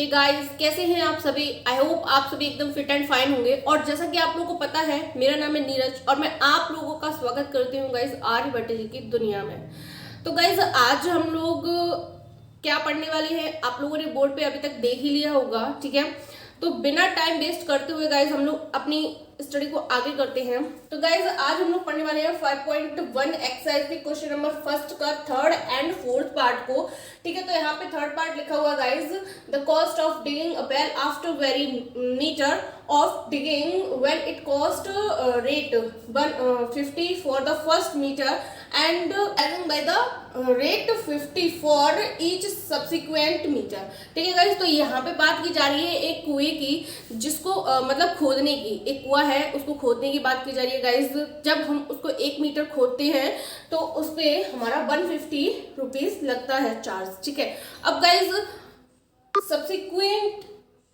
Hey guys, कैसे हैं आप सभी। आई होप आप सभी एकदम फिट एंड फाइन होंगे। और जैसा कि आप लोगों को पता है, मेरा नाम है नीरज और मैं आप लोगों का स्वागत करती हूँ गाइस आर्यभट्ट जी की दुनिया में। तो गाइस आज हम लोग क्या पढ़ने वाले हैं, आप लोगों ने बोर्ड पे अभी तक देख ही लिया होगा, ठीक है। तो बिना टाइम वेस्ट करते हुए गाइस हम लोग अपनी स्टडी को आगे करते हैं। तो गाइस आज हम लोग पढ़ने वाले हैं 5.1 एक्सरसाइज के क्वेश्चन नंबर फर्स्ट का थर्ड एंड फोर्थ पार्ट को, ठीक है। तो यहाँ पे थर्ड पार्ट लिखा हुआ guys, the cost of digging a well after every metre of digging when it cost rate 150 for the first metre and by the rate 50 for each subsequent metre, ठीक है गाइस। तो यहाँ पे बात की जा रही है एक कुएं की, जिसको मतलब खोदने की, एक कुआं है उसको खोदने की बात की जा रही है गाइस। जब हम उसको 1 मीटर खोदते हैं तो उस पे हमारा 150 रुपीज लगता है चार्ज, ठीक है। अब गाइस सब्सिक्वेंट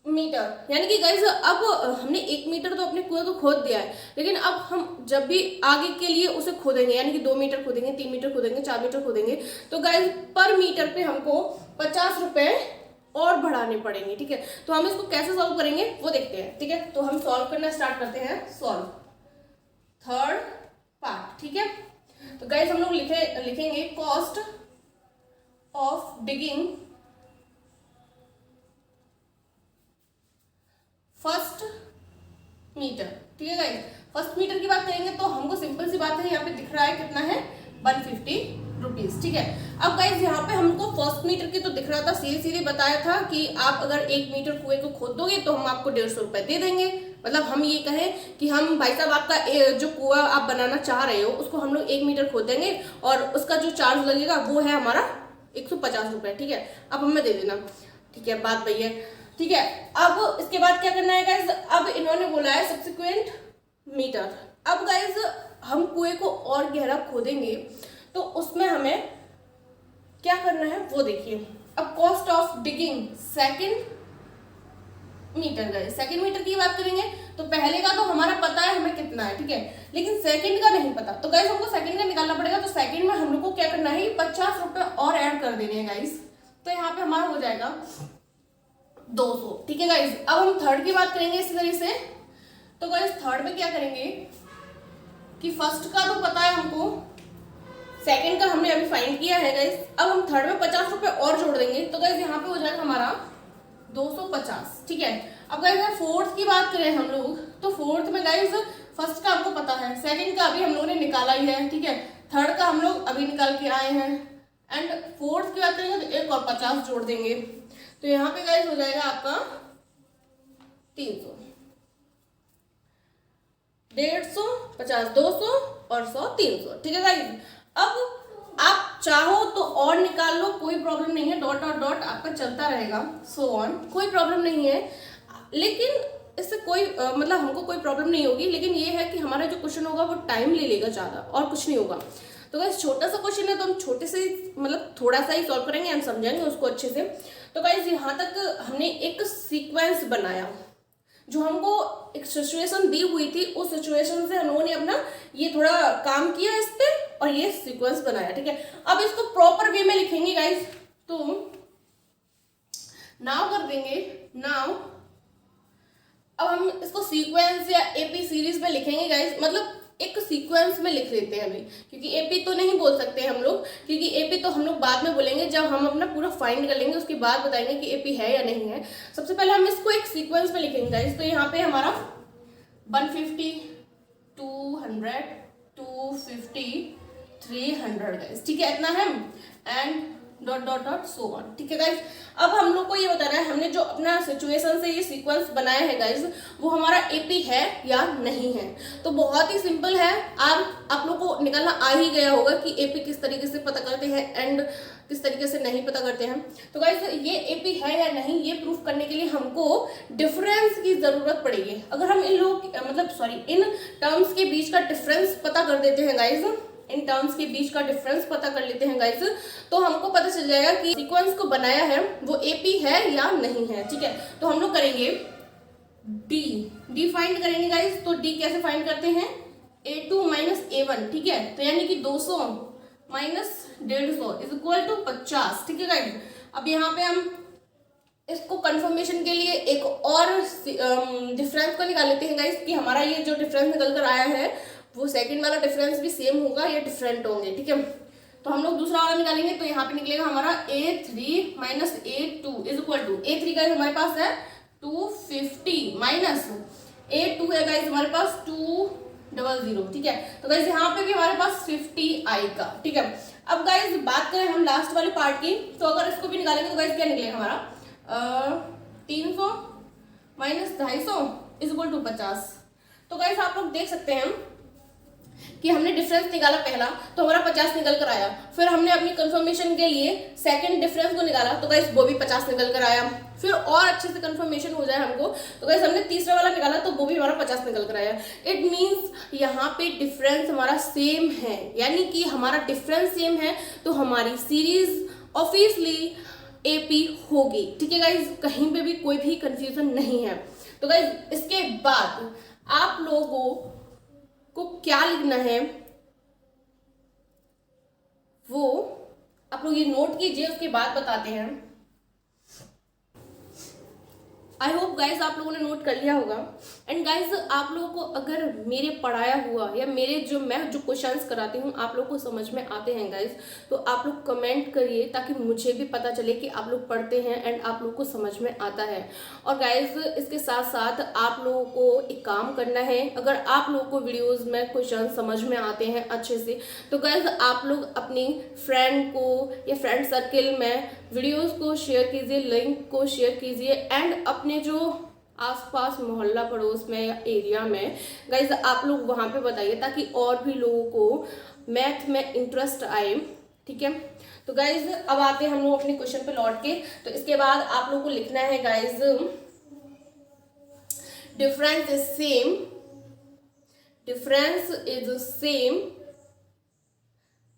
मीटर यानी कि गाइस अब हमने 1 मीटर तो अपने कुएं को खोद दिया है, लेकिन अब हम जब भी आगे के लिए उसे खोदेंगे, यानी कि 2 मीटर खोदेंगे, 3 मीटर खोदेंगे, 4 मीटर खोदेंगे, तो गाइस पर मीटर पे हमको 50 रुपए और बढ़ाने पड़ेंगे, ठीक है। तो हम इसको कैसे सॉल्व करेंगे वो देखते हैं, ठीक है। तो हम सॉल्व करना स्टार्ट करते हैं। सॉल्व थर्ड पार्ट, ठीक है। तो गाइस हम लोग लिखेंगे cost of digging first metre, ठीक है गाइस। फर्स्ट मीटर की बात करेंगे तो हमको सिंपल सी बात है, यहाँ पे दिख रहा है कितना है 150 रुपीज, ठीक है। अब गाइस यहाँ पे हमको फर्स्ट मीटर की तो दिख रहा था, सीधे सीधे बताया था कि आप अगर 1 मीटर कुएं को खोद दोगे तो हम आपको 150 रुपए दे देंगे। मतलब हम ये कहें कि हम भाई साहब आपका जो कुआं आप बनाना चाह रहे हो उसको हम लोग 1 मीटर खोद देंगे और उसका जो चार्ज लगेगा वो है हमारा 150 रुपए, ठीक है। अब हमें दे देना, ठीक है, बात वही है, ठीक है। अब इसके बाद क्या करना है गाइस, अब इन्होंने बोला है सब्सिक्वेंट मीटर। अब गाइस हम कुएं को और गहरा खोदेंगे तो उसमें हमें क्या करना है वो देखिए। अब cost of digging second metre, guys second metre की बात करेंगे तो पहले का तो हमारा पता है हमें कितना है, ठीक है, लेकिन सेकंड का नहीं पता। तो गाइस हमको सेकंड का निकालना पड़ेगा। तो सेकंड में हम लोग को क्या करना है, 50 रुपए और ऐड कर देने हैं गाइस। तो यहाँ पे हमारा हो जाएगा 200, ठीक है गाइस। अब हम थर्ड की बात करेंगे इसी तरीके से। तो गाइस थर्ड में क्या करेंगे कि फर्स्ट का तो पता है हमको, सेकंड का हमने अभी फाइंड किया है गाइस। अब हम थर्ड में 50 रुपए और जोड़ देंगे तो गाइस यहाँ पे हो जाएगा हमारा 250, ठीक है। अब गाइस फोर्थ की बात करें हम लोग तो फोर्थ में गाइस फर्स्ट का हमको पता है, सेकंड का अभी हम लोगों ने निकाला ही है, ठीक है, थर्ड का हम लोग अभी निकाल के आए हैं एंड फोर्थ की बात करेंगे तो एक और 50 जोड़ देंगे। तो यहाँ पे गाइस हो जाएगा आपका 300, 150, 50, 200 और 100, 300, ठीक है गाइस। अब आप चाहो तो और निकाल लो, कोई प्रॉब्लम नहीं है, डॉट डॉट डॉट आपका चलता रहेगा, सो ऑन, कोई प्रॉब्लम नहीं है। लेकिन इससे कोई मतलब हमको कोई प्रॉब्लम नहीं होगी, लेकिन ये है कि हमारा जो क्वेश्चन होगा वो टाइम ले लेगा ज़्यादा, और कुछ नहीं होगा। तो गाइस छोटा सा क्वेश्चन है तो हम छोटे से मतलब थोड़ा सा ही सॉल्व करेंगे, हम समझेंगे उसको अच्छे से। तो गाइस यहाँ तक हमने एक सीक्वेंस बनाया, जो हमको एक सिचुएशन दी हुई थी, उस सिचुएशन से हम लोगों ने अपना ये थोड़ा काम किया इस पे और ये सीक्वेंस बनाया, ठीक है। अब इसको प्रॉपर वे में लिखेंगे गाइस, तो नाउ कर देंगे। नाउ अब हम इसको सीक्वेंस या एपी सीरीज में लिखेंगे गाइस, मतलब एक सीक्वेंस में लिख लेते हैं अभी, क्योंकि एपी तो नहीं बोल सकते हम लोग, क्योंकि एपी तो हम लोग बाद में बोलेंगे जब हम अपना पूरा फाइंड कर लेंगे, उसके बाद बताएंगे कि एपी है या नहीं है। सबसे पहले हम इसको एक सीक्वेंस में लिखेंगे गाइस। तो यहाँ पे हमारा 150, 200, 250, 300 गाइस, ठीक है, इतना है and dot dot dot so on, ठीक है गाइस। अब हम लोग को ये बताना है हमने जो अपना सिचुएशन से ये सीक्वेंस बनाया है गाइस, वो हमारा एपी है या नहीं है। तो बहुत ही सिंपल है, आप लोग को निकालना आ ही गया होगा कि एपी किस तरीके से पता करते हैं एंड किस तरीके से नहीं पता करते हैं। तो गाइस ये एपी है या नहीं ये प्रूफ करने के लिए हमको डिफरेंस की जरूरत पड़ेगी। अगर हम इन लोग इन टर्म्स के बीच का डिफरेंस पता कर देते हैं गाइस, इन टर्म्स के बीच का डिफरेंस पता कर लेते हैं गाइस, तो हमको पता चल जाएगा कि सीक्वेंस को बनाया है वो एपी है या नहीं है, ठीक है। तो हम लोग करेंगे डी फाइंड करेंगे गाइस। तो डी कैसे फाइंड करते हैं, A2 माइनस A1, ठीक है। तो यानी कि 200 माइनस 150 इज इक्वल टू 50, ठीक है गाइस। अब यहाँ पे हम इसको कंफर्मेशन के लिए एक और डिफरेंस को निकाल लेते हैं गाइस कि हमारा ये जो डिफरेंस निकल कर आया है वो सेकंड वाला डिफरेंस भी सेम होगा या डिफरेंट होंगे, ठीक है। तो हम लोग दूसरा वाला निकालेंगे, तो यहाँ पे निकलेगा हमारा A3 minus A2 is equal to A3 guys हमारे पास है 250 माइनस A2 है गाइस हमारे पास 200, ठीक है। तो गाइस यहाँ पे भी हमारे पास 50 आएगा, ठीक है। अब गाइस बात करें हम लास्ट वाले पार्ट की, तो अगर इसको भी निकालेंगे तो गाइस क्या निकलेगा हमारा 300 माइनस 250 इज इक्वल टू 50। तो गाइस आप लोग देख सकते हैं कि हमने डिफरेंस निकाला पहला तो हमारा 50 निकल कर आया, फिर हमने अपनी कंफर्मेशन के लिए सेकंड डिफरेंस को निकाला तो गाइस वो भी 50 निकल कर आया, फिर और अच्छे से कंफर्मेशन हो जाए हमको तो गाइस हमने तीसरा वाला निकाला तो वो भी हमारा 50 निकल कर आया। इट मींस यहाँ पे डिफरेंस हमारा सेम है, यानी कि हमारा डिफरेंस सेम है तो हमारी सीरीज ऑब्वियसली एपी होगी, ठीक है गाइस, कहीं पे भी कोई भी कंफ्यूजन नहीं है। तो गाइस इसके बाद आप लोगों को क्या लिखना है वो आप लोग ये नोट कीजिए, उसके बाद बताते हैं। आई होप गाइज आप लोगों ने नोट कर लिया होगा। एंड गाइज आप लोगों को अगर मेरे पढ़ाया हुआ या मेरे मैं जो क्वेश्चंस कराती हूँ आप लोग को समझ में आते हैं गाइज, तो आप लोग कमेंट करिए ताकि मुझे भी पता चले कि आप लोग पढ़ते हैं एंड आप लोग को समझ में आता है। और गाइज इसके साथ साथ आप लोगों को एक काम करना है, अगर आप लोगों को वीडियोज़ में क्वेश्चन समझ में आते हैं अच्छे से तो गाइज आप लोग अपनी फ्रेंड को या फ्रेंड सर्किल में वीडियोज़ को शेयर कीजिए, लिंक को शेयर कीजिए एंड अपने जो आसपास मोहल्ला पड़ोस में या एरिया में गाइज आप लोग वहाँ पे बताइए ताकि और भी लोगों को मैथ में इंटरेस्ट आए, ठीक है। तो गाइज अब आते हैं हम लोग अपने क्वेश्चन पे लौट के। तो इसके बाद आप लोग को लिखना है guys difference is same, difference is same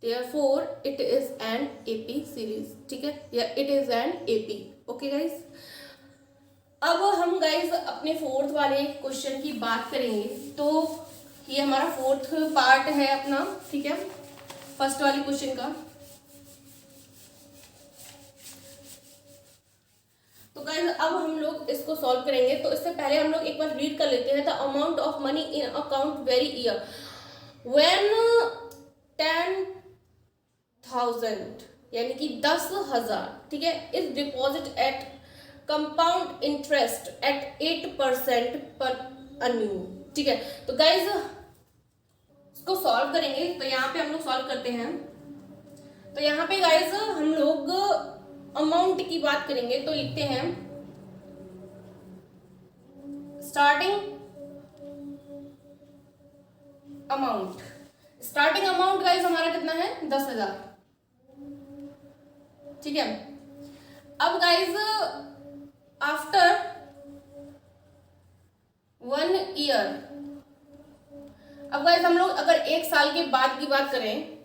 therefore it is an AP series, ठीक है, या it is an AP, okay guys. अब हम गाइज अपने फोर्थ वाले क्वेश्चन की बात करेंगे, तो ये हमारा फोर्थ पार्ट है अपना, ठीक है, फर्स्ट वाले क्वेश्चन का। तो गाइज अब हम लोग इसको सॉल्व करेंगे, तो इससे पहले हम लोग एक बार रीड कर लेते हैं। The amount of money in account very year when 10,000 यानी कि 10,000, ठीक है, is deposit eight compound interest eight 8% पर अन्यू, ठीक है। तो गाइज इसको सॉल्व करेंगे, तो यहाँ पे हम लोग सॉल्व करते हैं। तो यहाँ पे गाइज हम लोग अमाउंट की बात करेंगे, तो लिखते हैं starting amount. Starting amount guys हमारा कितना है 10,000, ठीक है। अब गाइज आफ्टर 1 ईयर, अब गाइज हम लोग अगर 1 साल के बाद की बात करें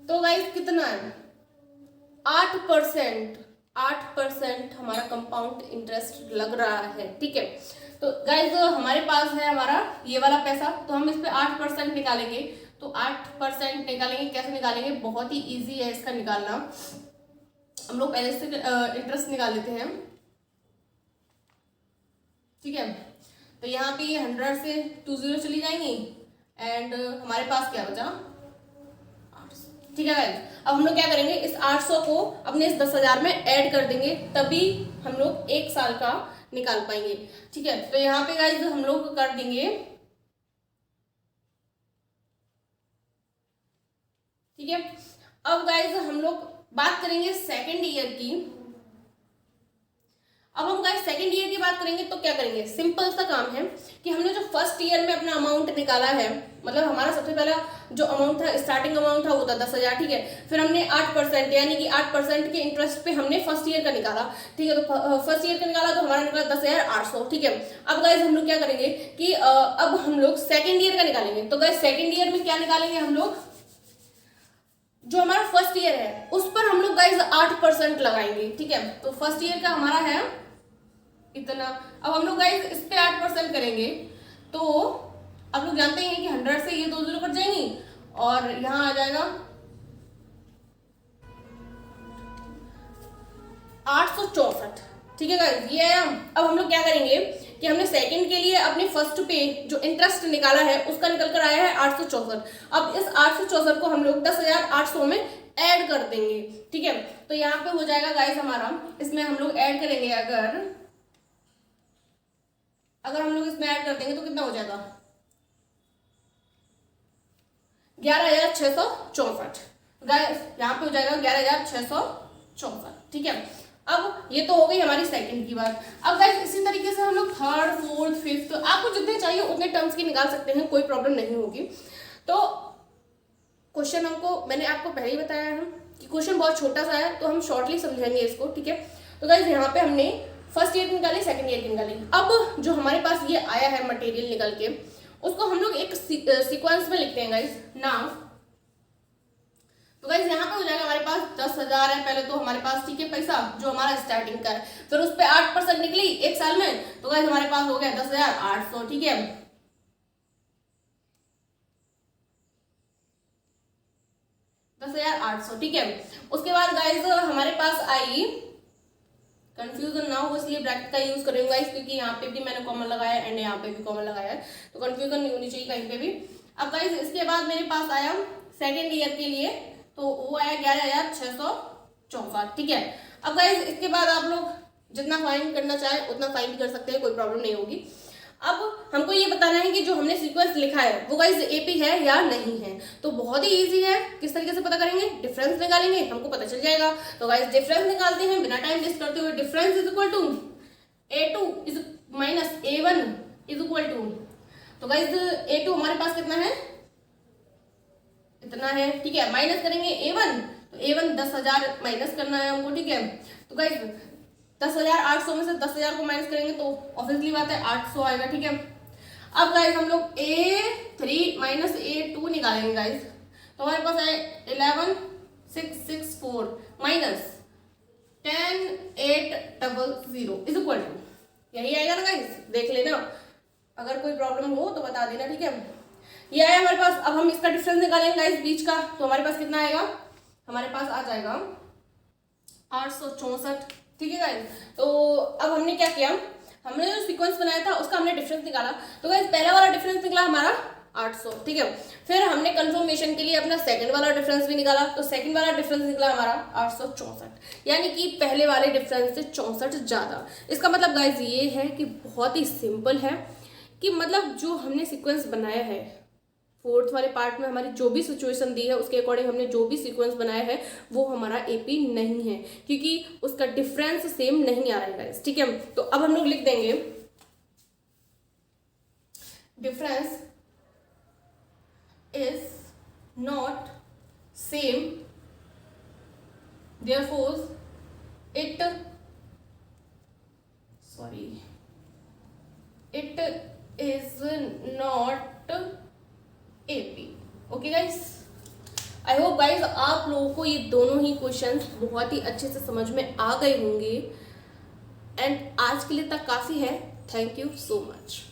तो गाइज कितना है 8% हमारा कंपाउंड इंटरेस्ट लग रहा है, ठीक है। तो गाइज हमारे पास है हमारा ये वाला पैसा, तो हम इस पे 8% निकालेंगे। तो 8% निकालेंगे, कैसे निकालेंगे, बहुत ही इजी है इसका निकालना। हम लोग पहले से इंटरेस्ट निकाल लेते हैं, ठीक है। तो यहाँ पे 100 से 20 चली जाएंगी एंड हमारे पास क्या बचा 800, ठीक है गाइस। अब हम लोग क्या करेंगे, इस 800 को अपने इस 10,000 में ऐड कर देंगे, तभी हम लोग 1 साल का निकाल पाएंगे, ठीक है। तो यहाँ पे गाइस हम लोग कर देंगे, ठीक है। अब गाइस हम लोग बात करेंगे सेकेंड ईयर की। अब हम गाइस सेकेंड ईयर की बात करेंगे तो क्या करेंगे, सिंपल सा काम है कि हमने जो फर्स्ट ईयर में अपना अमाउंट निकाला है, मतलब हमारा सबसे पहला जो अमाउंट था, स्टार्टिंग अमाउंट था वो था 10,000, ठीक है। फिर हमने 8% यानी कि 8% के इंटरेस्ट पे हमने फर्स्ट ईयर का निकाला, ठीक है। तो फर्स्ट ईयर का निकाला तो हमारा निकला 10,800, ठीक है। अब गाइस हम लोग क्या करेंगे कि अब हम लोग सेकेंड ईयर का निकालेंगे। तो गाइस सेकेंड ईयर में क्या निकालेंगे हम लोग, जो हमारा फर्स्ट ईयर है उस पर हम लोग गाइस 8% लगाएंगे, ठीक है। तो फर्स्ट ईयर का हमारा है इतना। अब हम लोग गाइस इस पे 8% करेंगे, तो आप लोग जानते हैं कि 100 से ये 2 0 कट जाएंगी और यहां आ जाएगा 864, ठीक है गाइस, ये आया। अब हम लोग क्या करेंगे कि हमने सेकंड के लिए अपने फर्स्ट पे जो इंटरेस्ट निकाला है उसका निकल कर आया है 864। अब इस 864 को हम लोग 10,800 में ऐड कर देंगे, ठीक है। तो यहाँ पे हो जाएगा गाइस हमारा, इसमें हम लोग ऐड करेंगे, अगर हम लोग इसमें ऐड कर देंगे तो कितना हो जाएगा, 11,664 गाइस, यहाँ पे हो जाएगा 11,664, ठीक है। अब ये तो हो गई हमारी सेकंड की बात। अब गाइस इसी तरीके से हम लोग थर्ड, फोर्थ, फिफ्थ, आपको जितने चाहिए उतने टर्म्स की निकाल सकते हैं, कोई प्रॉब्लम नहीं होगी। तो क्वेश्चन मैंने आपको पहले ही बताया है कि क्वेश्चन बहुत छोटा सा है, तो हम शॉर्टली समझेंगे इसको, ठीक है। तो गाइस यहाँ पे हमने फर्स्ट ईयर की निकाली, सेकंड ईयर की निकाली। अब जो हमारे पास ये आया है मटेरियल निकल के, उसको हम लोग एक सीक्वेंस में लिखते हैं गाइस, नाउ। तो गाइस यहाँ पे हो जाएगा हमारे पास 10,000 है पहले तो हमारे पास, ठीक है, पैसा जो हमारा स्टार्टिंग का है, फिर उस पर 8% निकली एक साल में, तो गाइस हमारे पास हो गया 10,800, ठीक है। 10,800, ठीक है। उसके बाद गाइस हमारे पास आई, कंफ्यूजन ना हो इसलिए ब्रैकेट का यूज करेंगे गाइस, क्योंकि यहाँ पे भी मैंने कॉमन लगाया है एंड यहाँ पे भी कॉमन लगाया है, तो कंफ्यूजन नहीं होनी चाहिए कहीं पे भी। अब गाइस इसके बाद मेरे पास आया सेकेंड ईयर के लिए, तो वो आया 11,664, ठीक है। अब गाइस इसके बाद आप लोग जितना फाइंड करना चाहे उतना फाइंड कर सकते हैं, कोई प्रॉब्लम नहीं होगी। अब हमको ये बताना है कि जो हमने सीक्वेंस लिखा है वो गाइस एपी है या नहीं है। तो बहुत ही इजी है, किस तरीके से पता करेंगे, डिफरेंस निकालेंगे, हमको पता चल जाएगा। तो गाइस डिफरेंस निकालते हैं बिना टाइम वेस्ट करते हुए। Difference is equal to A2 is minus A1 is equal to, तो गाइस A2 हमारे पास कितना है, इतना है, ठीक है। माइनस करेंगे A1, तो A1 10,000 माइनस करना है हमको, ठीक है। तो गाइस 10,800 में से 10,000 को माइनस करेंगे तो ऑब्वियसली बात है 800 आएगा, ठीक है। अब गाइस हम लोग A3 माइनस A2 निकालेंगे गाइस, तो हमारे पास है 11,664 माइनस 10,800 इज इक्वल टू, यही आएगा ना गाइस, देख लेना, अगर कोई प्रॉब्लम हो तो बता देना, ठीक है। ये आया हमारे पास। अब हम इसका डिफरेंस निकालेंगे गाइस बीच का, तो हमारे पास कितना आएगा, हमारे पास आ जाएगा 864, ठीक है गाइस। तो अब हमने क्या किया, हमने जो सीक्वेंस बनाया था उसका हमने डिफरेंस निकाला, तो गाइस पहला वाला डिफरेंस निकला हमारा 800, ठीक है। फिर हमने कंफर्मेशन के लिए अपना सेकंड वाला डिफरेंस भी निकाला, तो सेकंड वाला डिफरेंस निकला हमारा 864, यानी कि पहले वाले डिफरेंस से 64 ज्यादा। इसका मतलब गाइस ये है कि बहुत ही सिंपल है, कि मतलब जो हमने सीक्वेंस बनाया है फोर्थ वाले पार्ट में, हमारी जो भी सिचुएशन दी है उसके अकॉर्डिंग हमने जो भी सीक्वेंस बनाया है वो हमारा एपी नहीं है, क्योंकि उसका डिफरेंस सेम नहीं आ रहा है, ठीक है। तो अब हम लोग लिख देंगे difference is not same, therefore it is not AP. Okay guys, I hope guys आप लोगों को ये दोनों ही क्वेश्चंस बहुत ही अच्छे से समझ में आ गए होंगे, एंड आज के लिए तक काफ़ी है। Thank you so much.